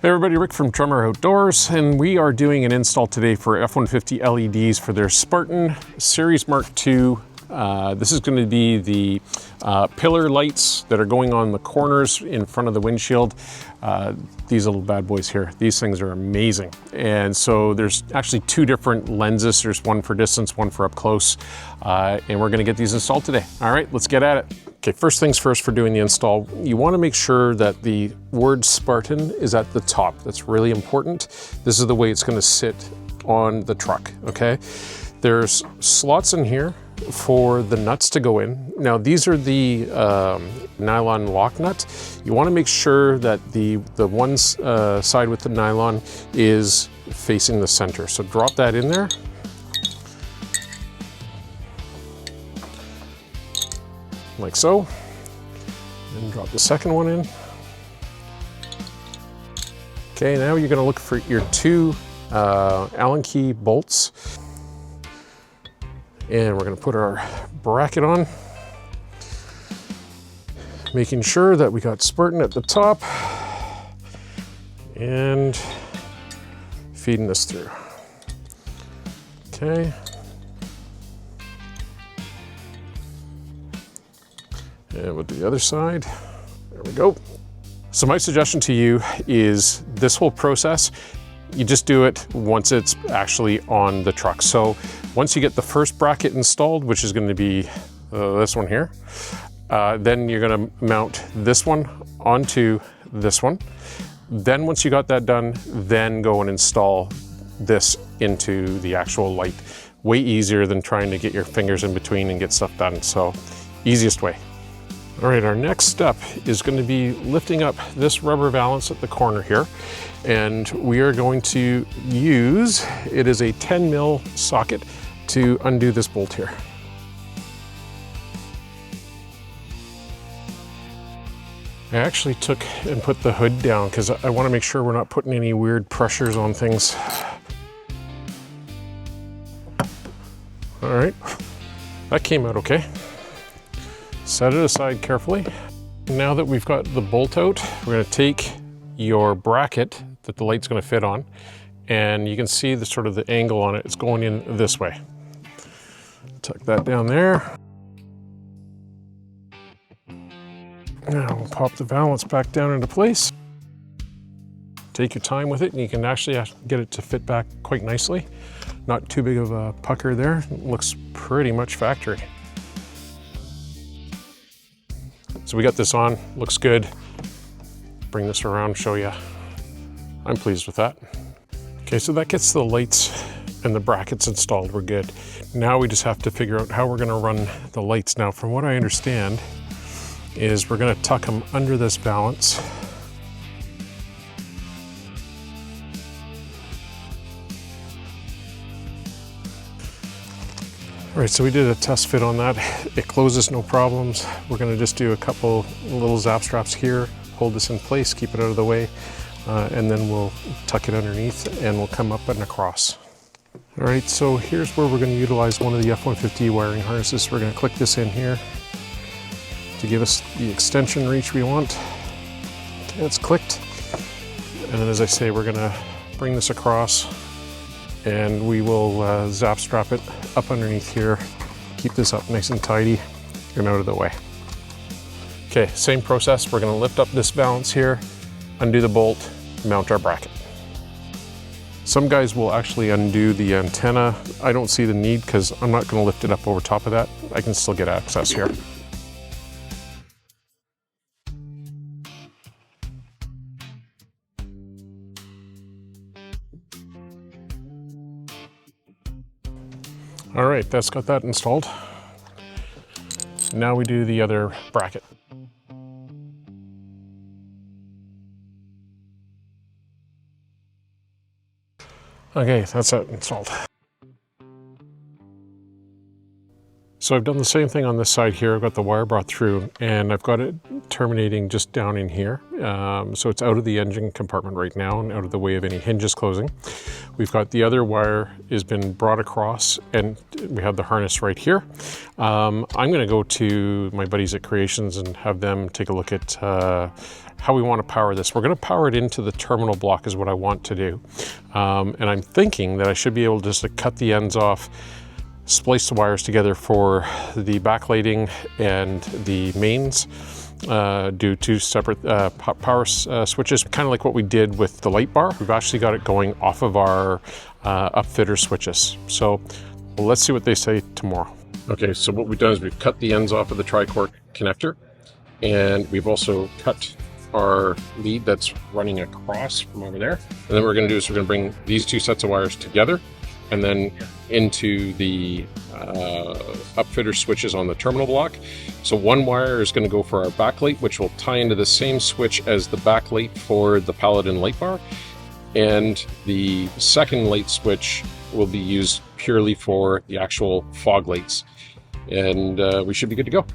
Hey everybody, Rick from Tremor Outdoors, and we are doing an install today for F-150 LEDs for their Spartan Series Mark II. This is going to be the pillar lights that are going on the corners in front of the windshield. These little bad boys here, these things are amazing. And so there's actually two different lenses. There's one for distance, one for up close. And we're going to get these installed today. All right, let's get at it. Okay, first things first for doing the install, you want to make sure that the word Spartan is at the top. That's really important. This is the way it's going to sit on the truck, okay? There's slots in here for the nuts to go in. Now these are the nylon lock nut. You want to make sure that the one side with the nylon is facing the center. So drop that in there. Like so. And drop the second one in. Okay, now you're going to look for your two Allen key bolts. And we're going to put our bracket on, making sure that we got Spartan at the top and feeding this through. Okay. And we'll do the other side. There we go. So my suggestion to you is this whole process, you just do it once it's actually on the truck. So once you get the first bracket installed, which is going to be this one here, then you're going to mount this one onto this one. Then once you got that done, then go and install this into the actual light. Way easier than trying to get your fingers in between and get stuff done. So easiest way. All right, our next step is going to be lifting up this rubber valance at the corner here. And we are going to use, it is a 10 mil socket to undo this bolt here. I actually took and put the hood down because I want to make sure we're not putting any weird pressures on things. All right, that came out okay. Set it aside carefully. Now that we've got the bolt out, we're going to take your bracket that the light's going to fit on, and you can see the sort of the angle on it. It's going in this way. Tuck that down there. Now we'll pop the valance back down into place. Take your time with it, and you can actually get it to fit back quite nicely. Not too big of a pucker there. It looks pretty much factory. So we got this on, looks good. Bring this around, show you. I'm pleased with that. Okay, so that gets the lights and the brackets installed, we're good. Now we just have to figure out how we're gonna run the lights. Now, from what I understand, is we're gonna tuck them under this valance. All right, so we did a test fit on that. It closes, no problems. We're gonna just do a couple little zap straps here, hold this in place, keep it out of the way, and then we'll tuck it underneath and we'll come up and across. All right, so here's where we're gonna utilize one of the F-150 wiring harnesses. We're gonna click this in here to give us the extension reach we want. Okay, it's clicked. And then as I say, we're gonna bring this across and we will zap strap it up underneath here. Keep this up nice and tidy and out of the way. Okay, same process. We're gonna lift up this valance here, undo the bolt, mount our bracket. Some guys will actually undo the antenna. I don't see the need because I'm not gonna lift it up over top of that. I can still get access here. All right, that's got that installed. Now we do the other bracket. Okay, that's that installed. So I've done the same thing on this side here. I've got the wire brought through and I've got it terminating just down in here. So it's out of the engine compartment right now and out of the way of any hinges closing. We've got the other wire has been brought across and we have the harness right here. I'm gonna go to my buddies at Creations and have them take a look at how we want to power this. We're going to power it into the terminal block is what I want to do. And I'm thinking that I should be able just to cut the ends off, splice the wires together for the backlighting and the mains, do two separate power switches, kind of like what we did with the light bar. We've actually got it going off of our upfitter switches. So let's see what they say tomorrow. Okay, so what we've done is we've cut the ends off of the tri-core connector, and we've also cut our lead that's running across from over there. And then what we're going to do is we're going to bring these two sets of wires together and then into the upfitter switches on the terminal block. So one wire is going to go for our backlight, which will tie into the same switch as the backlight for the Paladin light bar. And the second light switch will be used purely for the actual fog lights. And we should be good to go.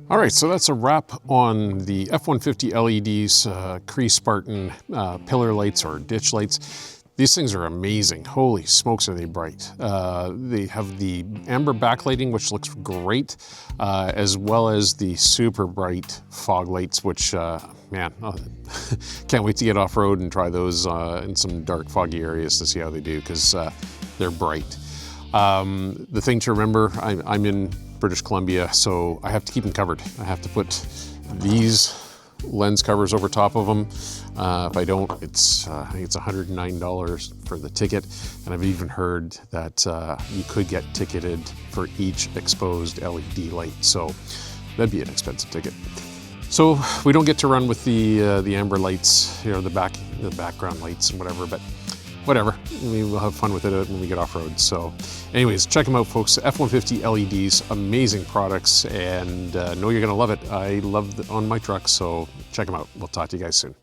All right, so that's a wrap on the F-150 LEDs, CREE Spartan pillar lights or ditch lights. These things are amazing. Holy smokes, are they bright. They have the amber backlighting, which looks great, as well as the super bright fog lights, which, man, can't wait to get off-road and try those in some dark, foggy areas to see how they do, because they're bright. The thing to remember, I'm in British Columbia, so I have to keep them covered. I have to put these lens covers over top of them. If I don't, it's I think it's $109 for the ticket, and I've even heard that you could get ticketed for each exposed LED light, so that'd be an expensive ticket. So we don't get to run with the amber lights, you know, the background lights and whatever, but whatever, we will have fun with it when we get off-road. So anyways, check them out, folks. F-150 LEDs, amazing products, and know you're gonna love it. I love it on my truck, so check them out. We'll talk to you guys soon.